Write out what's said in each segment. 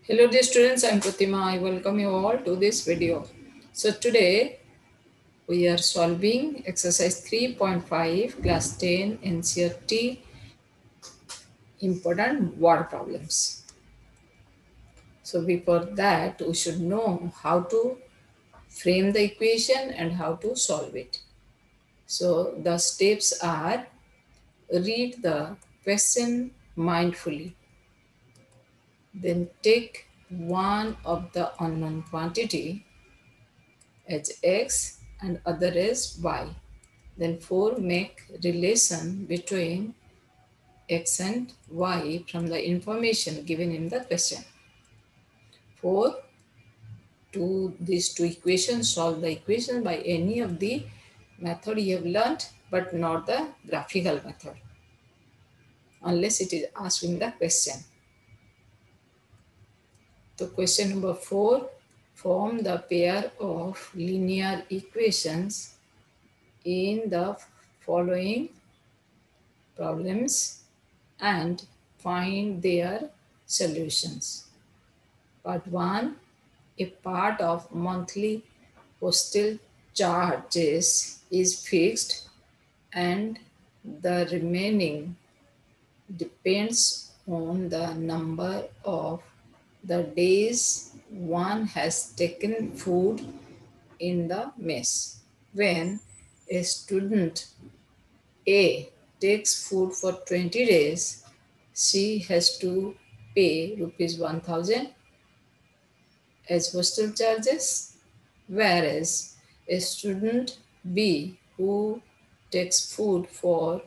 Hello dear students, I am Pratima. I welcome you all to this video. So today we are solving exercise 3.5 class 10 Ncert important word problems. So before that we should know how to frame the equation and how to solve it. So the steps are: read the question mindfully, then take one of the unknown quantity as x and other as y. Then 4, make relation between x and y from the information given in the question. 4, to these two equations, solve the equation by any of the method you have learned, but not the graphical method, unless it is asked in the question. So question number 4, form the pair of linear equations in the following problems and find their solutions. Part 1, a part of monthly hostel charges is fixed and the remaining depends on the number of the days one has taken food in the mess. When a student A takes food for 20 days, she has to pay rupees 1000 as hostel charges, whereas a student B who takes food for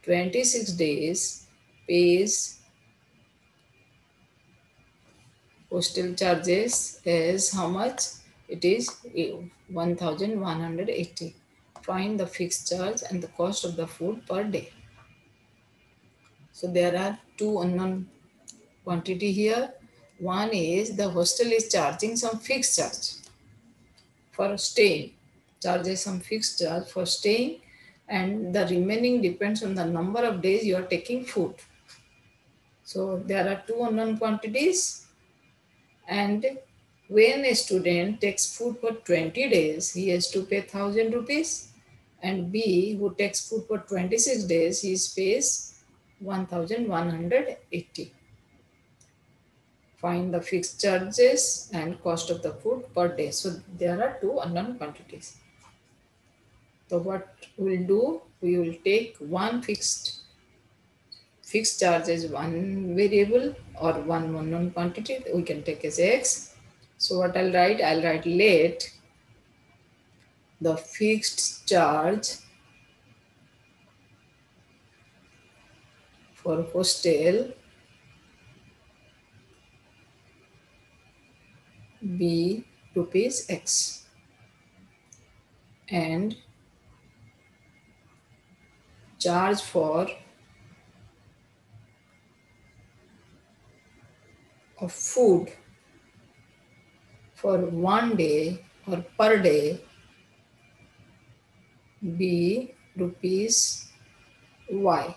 26 days pays hostel charges as how much? It is 1180. Find the fixed charge and the cost of the food per day. So there are two unknown quantity here. One is the hostel is charging some fixed charge for staying, charges some fixed charge for staying, and the remaining depends on the number of days you are taking food. So there are two unknown quantities, and when a student takes food for 20 days, he has to pay 1000 rupees, and B who takes food for 26 days, he pays 1180. Find the fixed charges and cost of the food per day. So there are two unknown quantities. So what we'll do, we will take one fixed charge as one variable or one unknown quantity we can take as x. So what I'll write let the fixed charge for hostel be rupees x, and charge for of food for 1 day or per day be rupees y.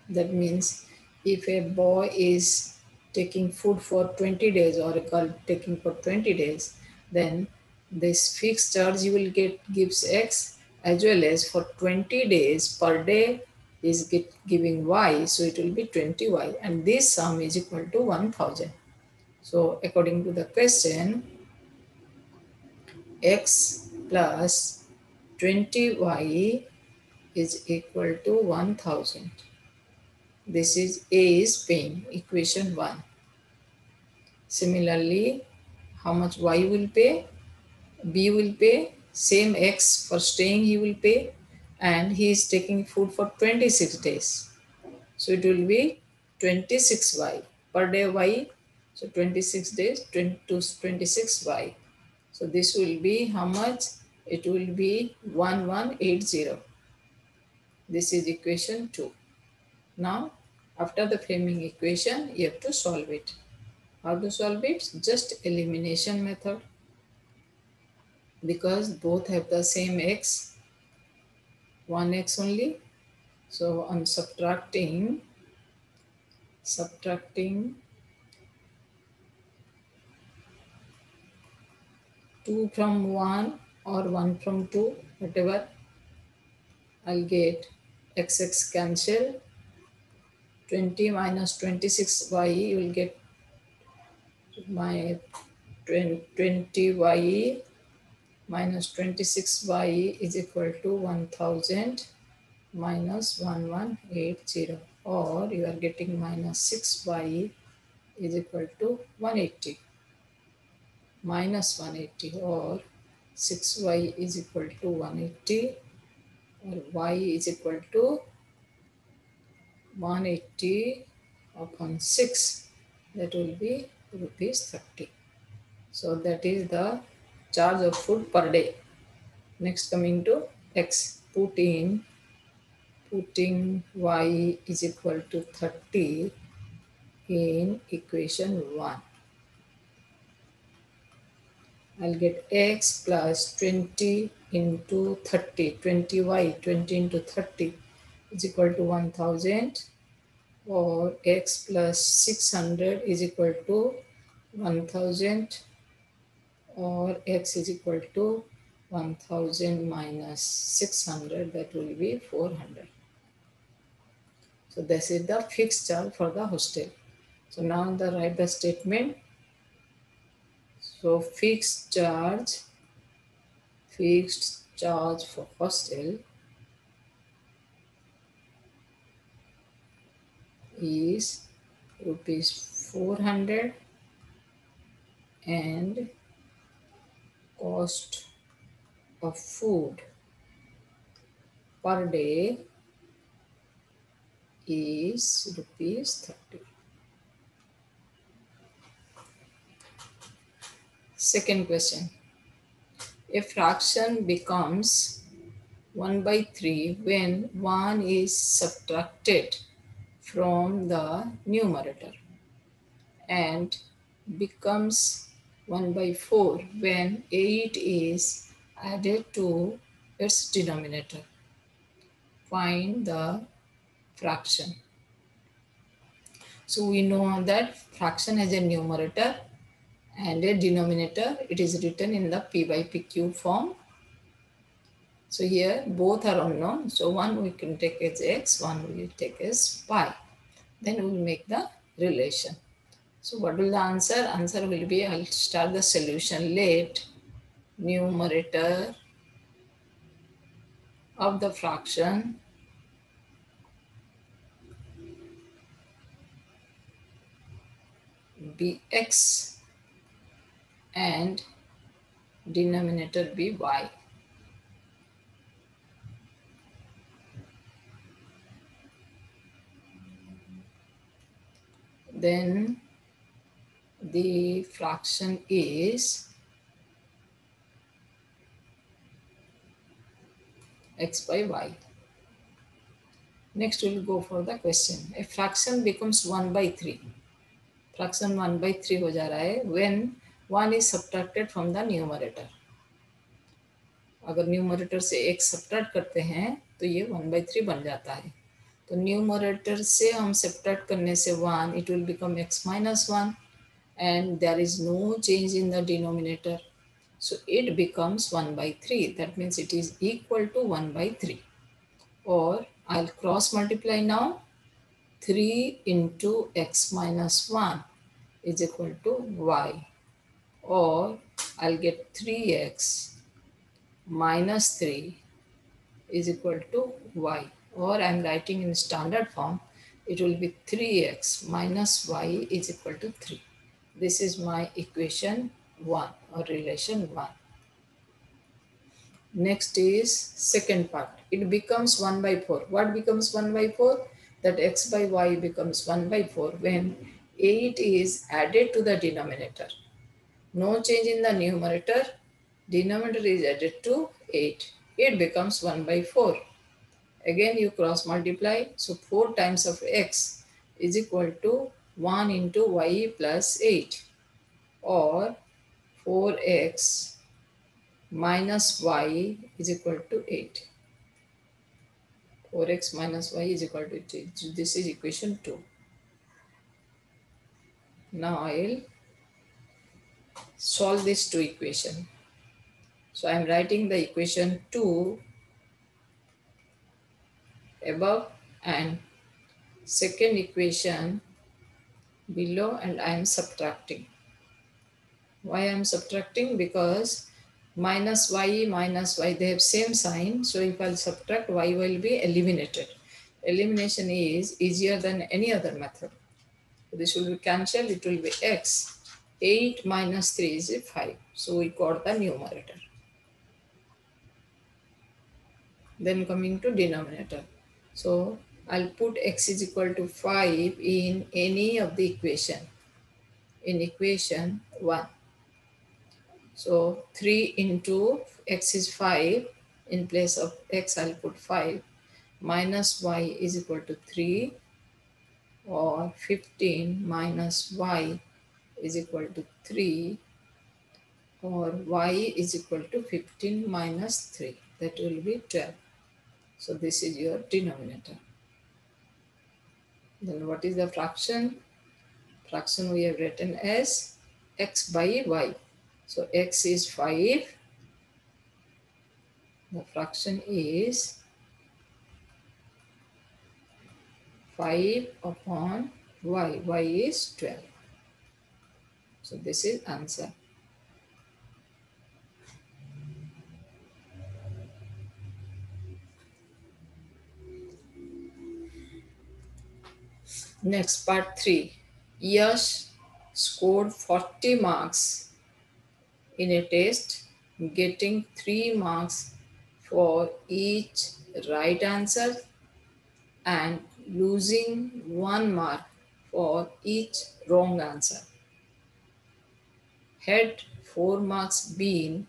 That means if a boy is taking food for 20 days or a girl taking for 20 days, then this fixed charge you will get gives x, as well as for 20 days per day is giving y, so it will be 20y, and this sum is equal to 1000. So according to the question, x plus 20y is equal to 1000. This is A is paying, equation 1. Similarly, how much y will pay? B will pay, same x for staying he will pay, and he is taking food for 26 days. So it will be 26y per day y. So 26 days, 26y. So this will be how much? It will be 1180. This is equation 2. Now, after the framing equation, you have to solve it. How to solve it? Just elimination method. Because both have the same x, one x only. So on subtracting 2 from 1 or 1 from 2, whatever. I'll get x cancel. 20 minus 26y, you will get my 20y minus 26y is equal to 1000 minus 1180, or you are getting minus 6y is equal to 180 minus 180, or 6y is equal to 180, or y is equal to 180 upon 6, that will be rupees 30. So that is the charge of food per day. Next, coming to x, putting y is equal to 30 in equation 1. I'll get x plus 20 into 30, 20y, 20 into 30 is equal to 1000, or x plus 600 is equal to 1000, or x is equal to 1000 minus 600, that will be 400. So this is the fixed charge for the hostel. So now write the statement. So fixed charge for hostel is rupees 400, and cost of food per day is rupees 30. Second question. A fraction becomes 1 by 3 when 1 is subtracted from the numerator, and becomes 1 by 4 when 8 is added to its denominator. Find the fraction. So we know that fraction has a numerator and a denominator. It is written in the p by pq form. So here both are unknown. So one we can take as x, one we will take as y. Then we will make the relation. So what will the answer? Answer will be, I'll start the solution. Let numerator of the fraction be x and denominator be y. Then the fraction is x by y. Next we will go for the question. A fraction becomes 1 by 3. Fraction 1 by 3 हो जा रहा है when 1 is subtracted from the numerator. अगर numerator से x subtract करते हैं तो ये 1 by 3 बन जाता है. तो न्यूमरेटर से हम सब्ट्रैक्ट करने से 1, it will become x minus 1, and there is no change in the denominator. So it becomes 1 by 3. That means it is equal to 1 by 3. Or I'll cross multiply now. 3 into x minus 1 is equal to y. Or I'll get 3x minus 3 is equal to y. Or I'm writing in standard form. It will be 3x minus y is equal to 3. This is my equation 1 or relation 1. Next is second part. It becomes 1 by 4. What becomes 1 by 4? That x by y becomes 1 by 4 when 8 is added to the denominator. No change in the numerator. Denominator is added to 8. It becomes 1 by 4. Again you cross multiply. So 4 times of x is equal to 1 into y plus 8. Or 4x minus y is equal to 8. 4x minus y is equal to 8. This is equation 2. Now I will solve these two equations. So I am writing the equation 2 above and second equation below, and I am subtracting. Why I am subtracting? Because minus y, they have same sign. So if I'll subtract, y will be eliminated. Elimination is easier than any other method. This will be cancelled, it will be x. 8 minus 3 is 5. So we got the numerator. Then coming to denominator. So I'll put x is equal to 5 in any of the equation. In equation 1. So 3 into x is 5. In place of x, I'll put 5. Minus y is equal to 3, or 15 minus y is equal to 3, or y is equal to 15 minus 3. That will be 12. So this is your denominator. Then what is the fraction? Fraction we have written as x by y. So x is 5. The fraction is 5 upon y. Y is 12. So this is answer. Next, part 3. Yash scored 40 marks in a test, getting 3 marks for each right answer and losing 1 mark for each wrong answer. Had 4 marks been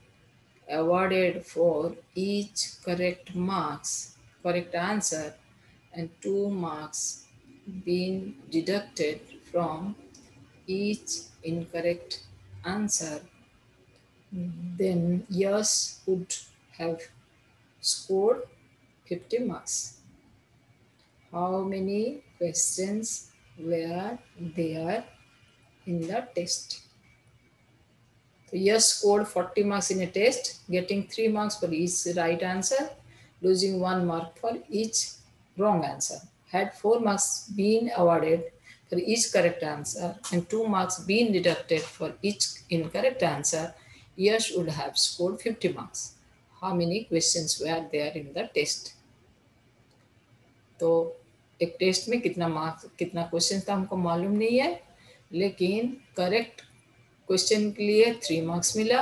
awarded for each correct answer, and 2 marks been deducted from each incorrect answer, then Yash would have scored 50 marks. How many questions were there in the test? So Yash scored 40 marks in a test, getting 3 marks for each right answer, losing 1 mark for each wrong answer. Had 4 marks been awarded for each correct answer and 2 marks been deducted for each incorrect answer, Yash would have scored 50 marks. How many questions were there in the test? तो एक test में कितना marks कितना question था हमको मालूम नहीं है, लेकिन करेक्ट क्वेश्चन के लिए 3 मार्क्स मिला,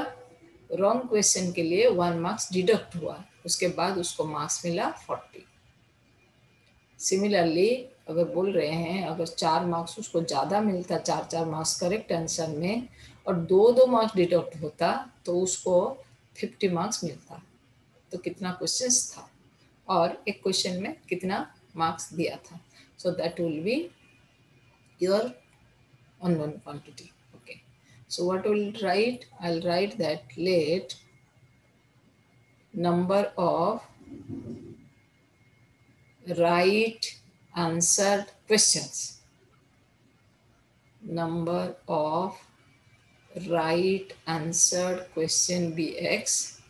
रॉन्ग क्वेश्चन के लिए 1 मार्क्स डिडक्ट हुआ, उसके बाद उसको मार्क्स मिला 40. सिमिलरली अगर बोल रहे हैं अगर 4 मार्क्स उसको ज़्यादा मिलता, 4 मार्क्स करेक्ट आंसर में, और 2 मार्क्स डिडक्ट होता तो उसको 50 मार्क्स मिलता. तो कितना क्वेश्चंस था और एक क्वेश्चन में कितना मार्क्स दिया था. So that will be your unknown quantity. Okay, so what will write? I'll write that let number of right answered questions, number of right answered question be x,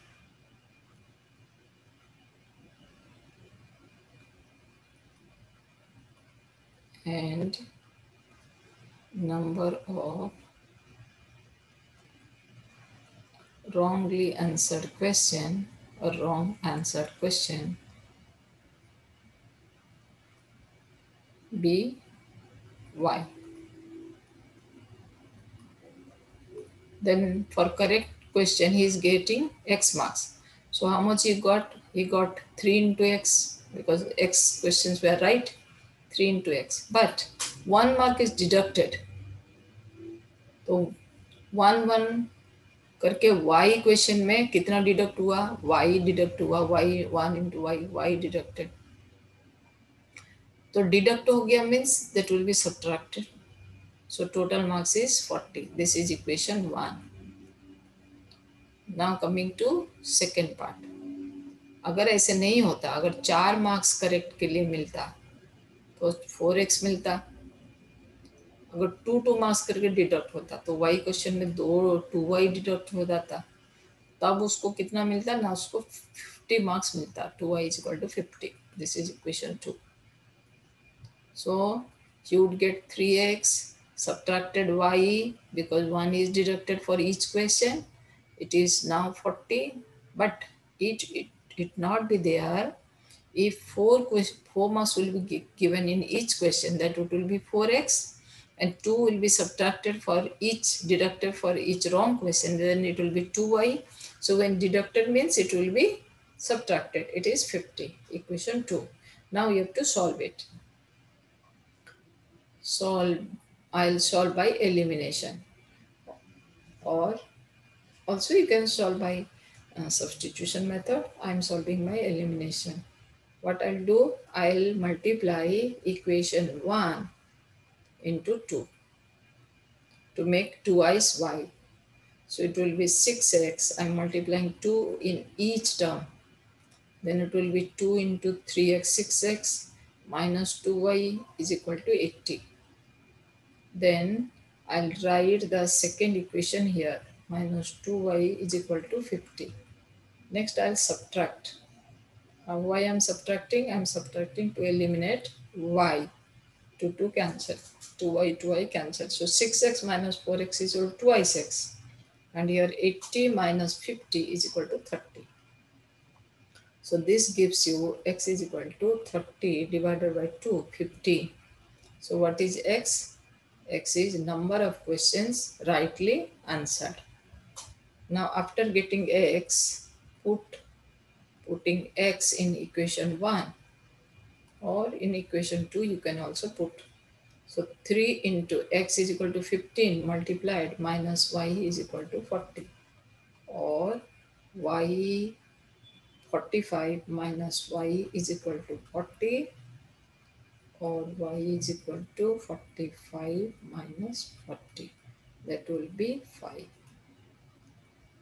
and number of wrongly answered question or wrong answered question be y. Then for correct question he is getting x marks. So how much he got? He got 3 into x because x questions were right. 3 into x. But 1 mark is deducted. तो 1 1 करके y question में कितना deduct हुआ? y deduct हुआ. y 1 into y deducted. तो deduct हो गया means that will be subtracted. So total marks is 40. This is equation 1. Now coming to second part. अगर ऐसे नहीं होता, अगर 4 मार्क्स करेक्ट के लिए मिलता तो 4x मिलता. अगर 2 मार्क्स करके डिडक्ट होता तो y क्वेश्चन में 2y डिडक्ट हो जाता. तब उसको कितना मिलता ना, उसको 50 मार्क्स मिलता. 2y is equal to 50. This is equation 2. So you would get 3x subtracted y, because 1 is deducted for each question. It is now 40, but it not be there if four marks will be given in each question, that it will be 4x, and 2 will be subtracted for each, deducted for each wrong question, then it will be 2y. So when deducted means it will be subtracted. It is 50, equation 2. Now you have to solve it. I'll solve by elimination, or also you can solve by substitution method. I'm solving by elimination. What I'll do, I'll multiply equation 1 into 2 to make 2i's y. So it will be 6x. I'm multiplying 2 in each term. Then it will be 2 into 3x, 6x minus 2y is equal to 80. Then I'll write the second equation here. Minus 2y is equal to 50. Next I'll subtract. Why I'm subtracting? I'm subtracting to eliminate y. 2 cancel. 2y cancel. So 6x minus 4x is equal to twice x. And here 80 minus 50 is equal to 30. So this gives you x is equal to 30 divided by 2, 50. So what is x? X is number of questions rightly answered. Now after getting x, putting x in equation 1, or in equation 2 you can also put. So 3 into x is equal to 15 multiplied minus y is equal to 40, or y 45 minus y is equal to 40, or y is equal to 45 minus 40. That will be 5.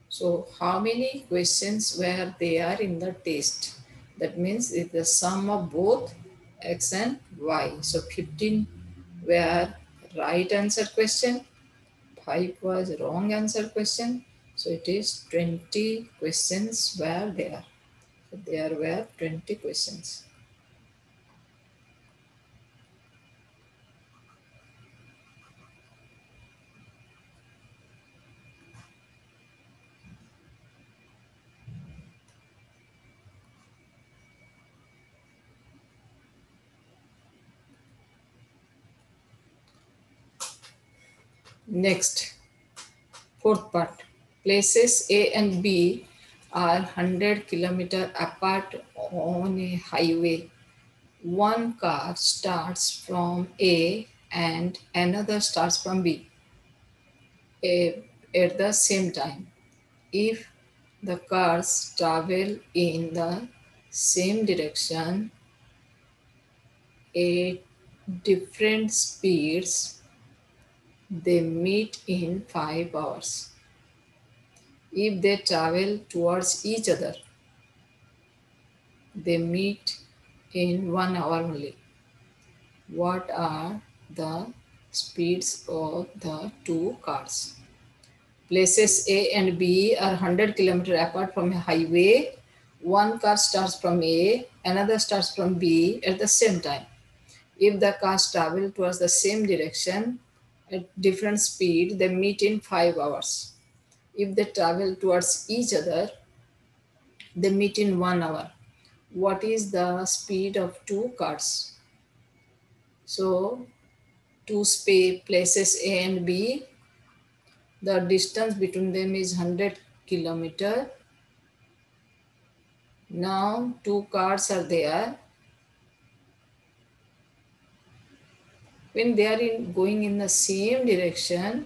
So how many questions were there in the test? That means it's the sum of both x and y. So 15 were right answer question, 5 was wrong answer question. So it is 20 questions were there. So there were 20 questions. Next, fourth part. Places A and B are 100 kilometers apart on a highway. One car starts from A and another starts from B at the same time. If the cars travel in the same direction at different speeds, they meet in 5 hours. If they travel towards each other, they meet in 1 hour only. What are the speeds of the two cars? Places A and B are 100 kilometers apart from a highway. One car starts from A, another starts from B at the same time. If the cars travel towards the same direction at different speed, they meet in 5 hours. If they travel towards each other, they meet in 1 hour. What is the speed of two cars? So, two places A and B, the distance between them is 100 kilometer. Now two cars are there. When they are going in the same direction,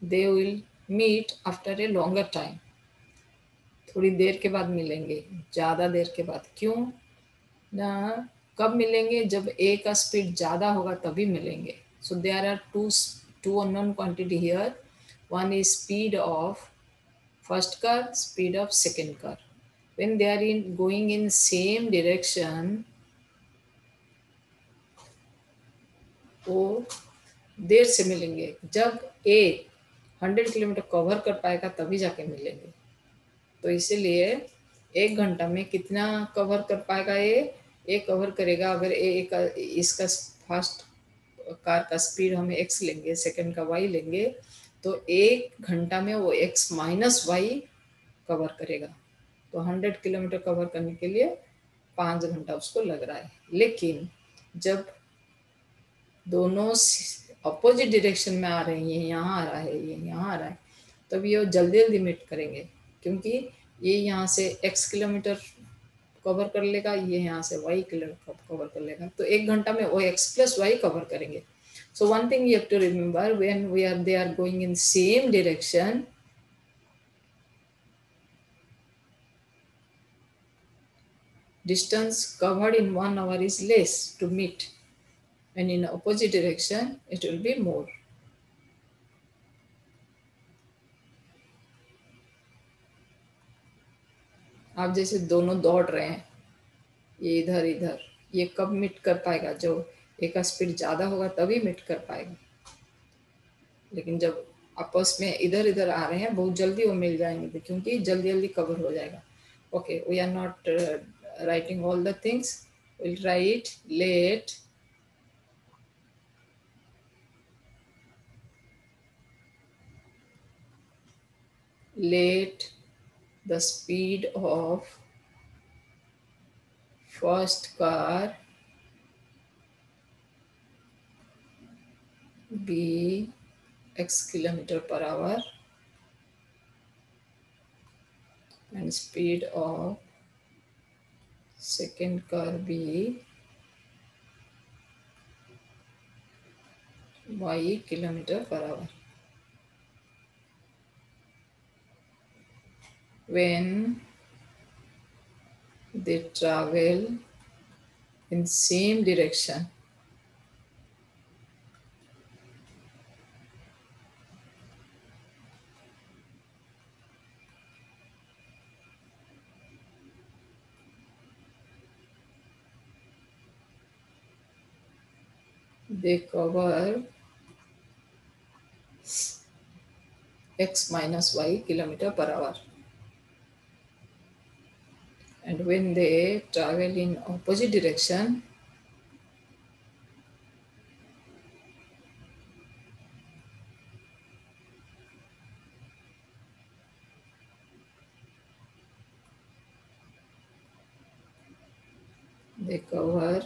they will meet after a longer time. थोड़ी देर के बाद मिलेंगे, ज़्यादा देर के बाद. क्यों ना? कब मिलेंगे? जब ए का स्पीड ज़्यादा होगा तभी मिलेंगे. So there are two unknown quantity here. One is speed of first car, speed of second car. When they are going in same direction, वो देर से मिलेंगे. जब ए 100 किलोमीटर कवर कर पाएगा तभी जाके मिलेंगे। तो इसीलिए 1 घंटा में कितना कवर कर पाएगा ये कवर करेगा। अगर इसका फास्ट कार का स्पीड हम x लेंगे, सेकंड का y लेंगे, तो 1 घंटा में वो x माइनस वाई कवर करेगा। तो 100 किलोमीटर कवर करने के लिए 5 घंटा उसको लग रहा है। लेकिन जब दोनों अपोजिट डायरेक्शन में आ रहे हैं, ये यहाँ आ रहा है, ये यहाँ आ रहा है, तब ये जल्दी जल्दी मीट करेंगे, क्योंकि ये यहाँ से x किलोमीटर कवर कर लेगा, ये यहाँ से y किलोमीटर कवर कर लेगा। तो 1 घंटा में वो x प्लस वाई कवर करेंगे। So one thing you have to remember, when they are going in same direction, distance covered in 1 hour is less to meet, and in opposite direction it will be more. आप जैसे दोनों दौड़ रहे हैं, ये इधर इधर, ये कब मीट कर पाएगा? जो एक का स्पीड ज़्यादा होगा तभी मीट कर पाएगा। लेकिन जब आपस में इधर इधर आ रहे हैं, बहुत जल्दी वो मिल जाएंगे, क्योंकि जल्दी जल्दी कवर हो जाएगा। Okay, we are not writing all the things, will write let the speed of first car be x kilometer per hour and speed of second car be y kilometer per hour. When they travel in same direction, they cover x minus y kilometer per hour. And when they travel in opposite direction, they cover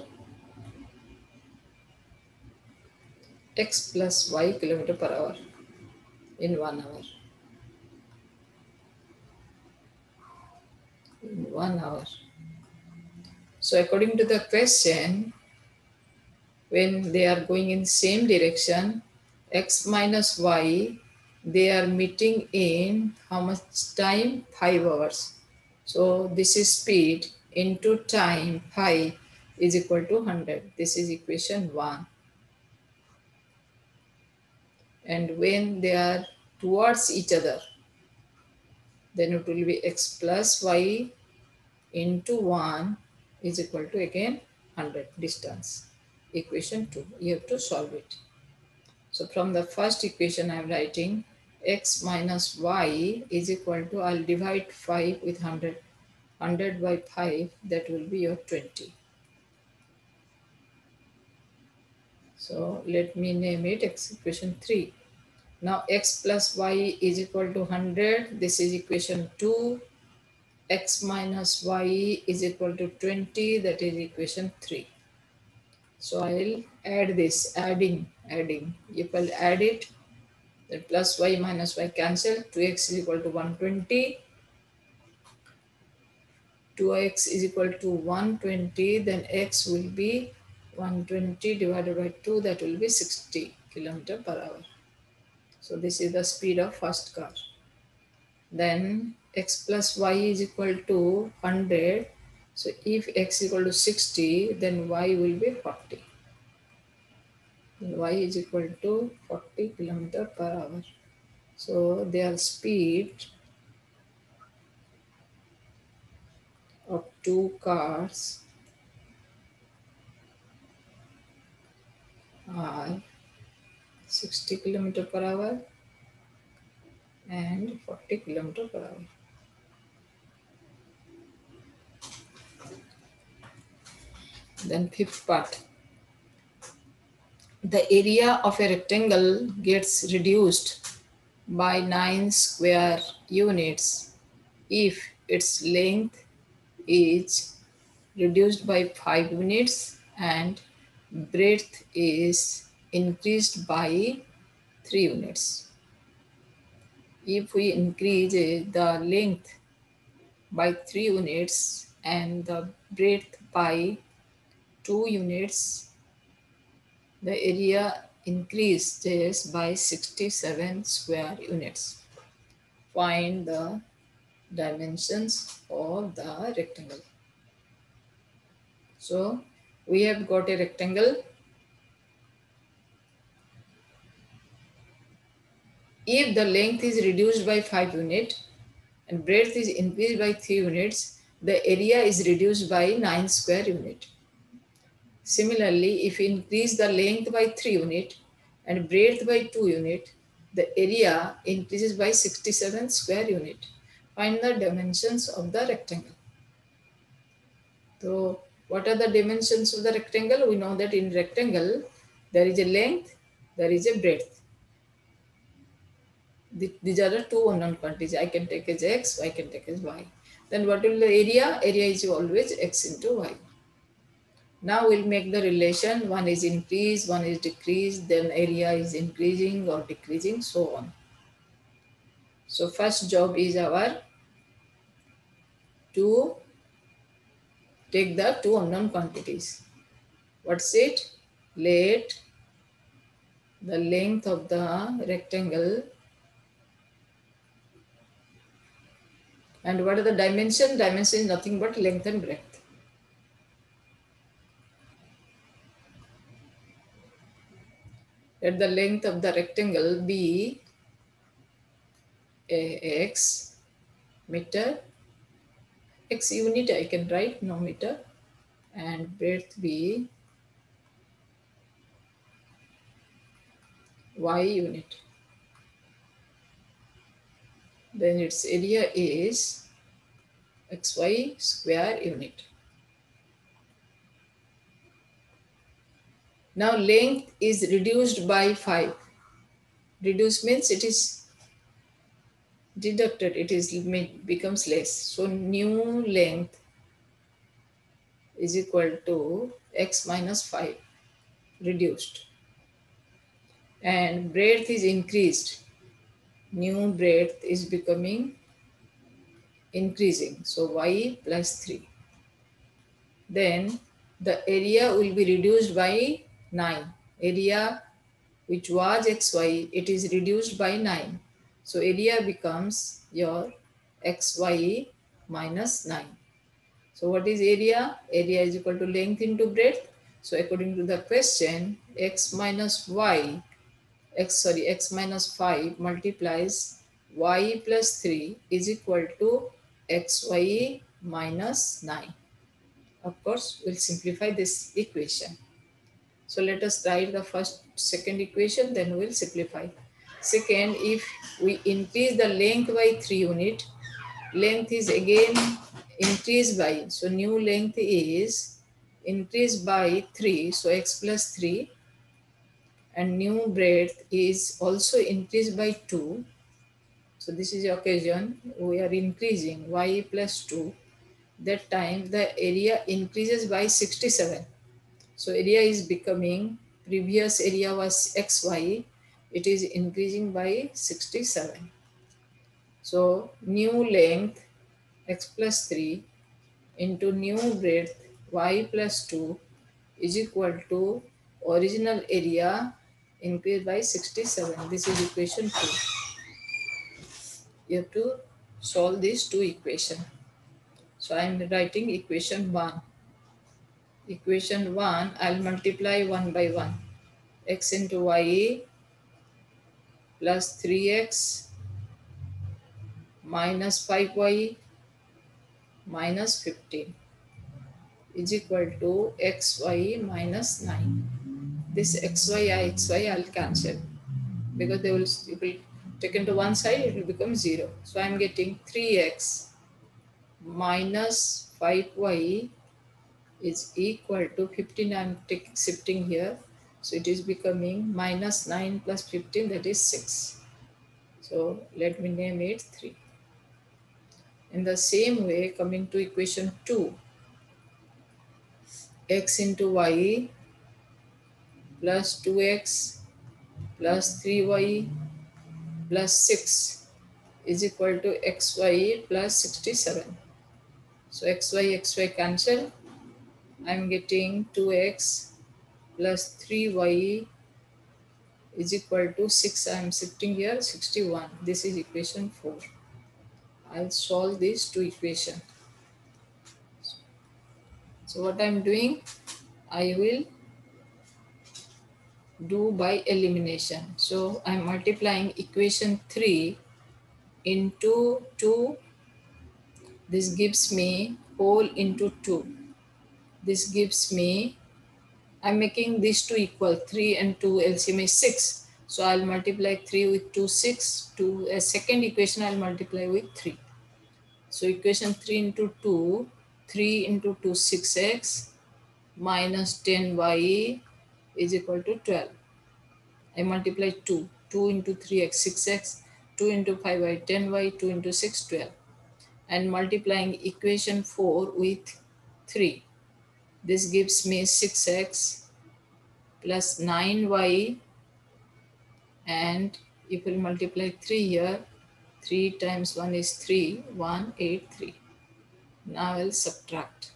x plus y kilometer per hour in 1 hour. In 1 hour. So according to the question, when they are going in same direction, x minus y, they are meeting in how much time? 5 hours. So this is speed into time, pi is equal to 100. This is equation 1. And when they are towards each other, then it will be x plus y into 1 is equal to again 100 distance. Equation 2. You have to solve it. So from the first equation I am writing x minus y is equal to, I'll divide 5 with 100. 100 by 5, that will be your 20. So let me name it equation 3. Now x plus y is equal to 100. This is equation 2. X minus y is equal to 20. That is equation 3. So I'll add this, adding. If I'll add it, then plus y minus y cancel. 2x is equal to 120. 2x is equal to 120. Then x will be 120 divided by 2. That will be 60 kilometer per hour. So this is the speed of first car. Then x plus y is equal to 100. So if x is equal to 60, then y will be 40. Y is equal to 40 kilometer per hour. So their speed of two cars are 60 kilometer per hour and 40 kilometer per hour. Then fifth part. The area of a rectangle gets reduced by 9 square units if its length is reduced by 5 units and breadth is increased by 3 units. If we increase the length by 3 units and the breadth by 2 units, the area increases by 67 square units. Find the dimensions of the rectangle. So we have got a rectangle. If the length is reduced by 5 units and breadth is increased by 3 units, the area is reduced by 9 square unit. Similarly, if we increase the length by 3 unit and breadth by 2 unit, the area increases by 67 square unit. Find the dimensions of the rectangle. So, what are the dimensions of the rectangle? We know that in rectangle, there is a length, there is a breadth. These are the two unknown quantities. I can take as x, I can take as y. Then what will the area? Area is always x into y. Now we'll make the relation. One is increased, one is decreased, then area is increasing or decreasing, so on. So first job is our to take the two unknown quantities. What's it? Let the length of the rectangle and what are the dimension? Dimension is nothing but length and breadth. Let the length of the rectangle be x meter, x unit I can write, no meter, and breadth be y unit. Then its area is xy square unit. Now length is reduced by 5. Reduced means it is deducted, it is becomes less. So new length is equal to x minus 5 reduced. And breadth is increased. New breadth is becoming increasing. So y plus 3. Then the area will be reduced by 9. Area which was xy, it is reduced by 9. So area becomes your xy minus 9. So what is area? Area is equal to length into breadth. So according to the question, x minus 5 multiplies y plus 3 is equal to xy minus 9. Of course, we'll simplify this equation. So let us write the second equation, then we'll simplify. Second, if we increase the length by 3 unit, length is again increased by, so new length is increased by 3, so x plus 3, and new breadth is also increased by 2. So this is the occasion we are increasing y plus 2. That time the area increases by 67. So area is becoming, previous area was xy, it is increasing by 67. So new length x plus 3 into new breadth y plus 2 is equal to original area increased by 67. This is equation 2. You have to solve these two equations. So I am writing equation 1. Equation 1, I will multiply 1 by 1. X into y plus 3x minus 5y minus 15 is equal to xy minus 9. This xy I'll cancel because they will taken to one side, it will become 0. So I am getting 3x minus 5y is equal to 15. I am shifting here. So it is becoming minus 9 plus 15, that is 6. So let me name it 3. In the same way, coming to equation 2, x into y plus 2x plus 3y plus 6 is equal to xy plus 67. So xy cancel. I am getting 2x plus 3y is equal to 6. I am shifting here 61. This is equation 4. I'll solve these two equations. So what I am doing, I will do by elimination. So I am multiplying equation 3 into 2. This gives me whole into 2. This gives me, I'm making these two equal. 3 and 2 LCM is 6. So I'll multiply 3 with 2, 6. To a second equation, I'll multiply with 3. So equation 3 into 2, 3 into 2, 6x minus 10y is equal to 12. I multiply 2. 2 into 3x, 6x. 2 into 5y, 10y. 2 into 6, 12. And multiplying equation 4 with 3. This gives me 6x plus 9y, and if we multiply 3 here, 3 times 1 is 3, 183. Now I'll subtract.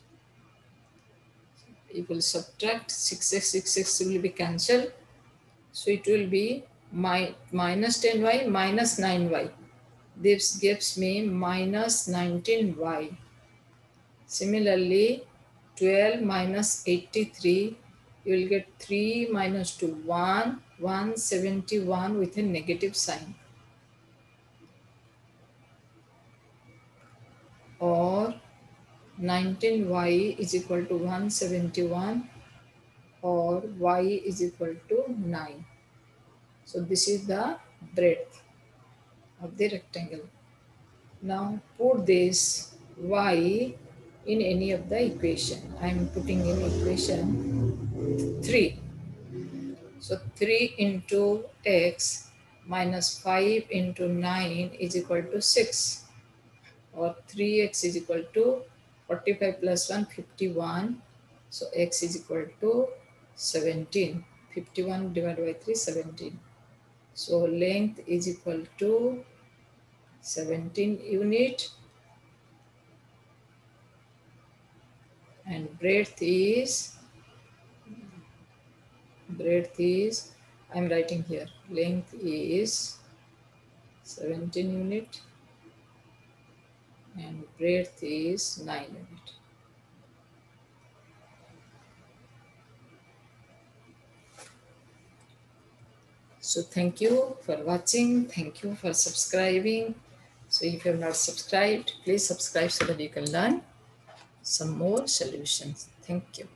If we'll subtract 6x, 6x will be cancelled. So it will be minus 10y minus 9y. This gives me minus 19y. Similarly, 12 minus 83, you will get 3 minus 2, 1, 171 with a negative sign. Or 19y is equal to 171, or y is equal to 9. So this is the breadth of the rectangle. Now put this y in any of the equation. I am putting in equation 3. So 3 into x minus 5 into 9 is equal to 6. Or 3x is equal to 45 plus 1, 51. So x is equal to 17. 51 divided by 3, 17. So length is equal to 17 unit. And breadth is, I'm writing here, length is 17 unit and breadth is 9 unit. So thank you for watching. Thank you for subscribing. So if you have not subscribed, please subscribe so that you can learn some more solutions. Thank you.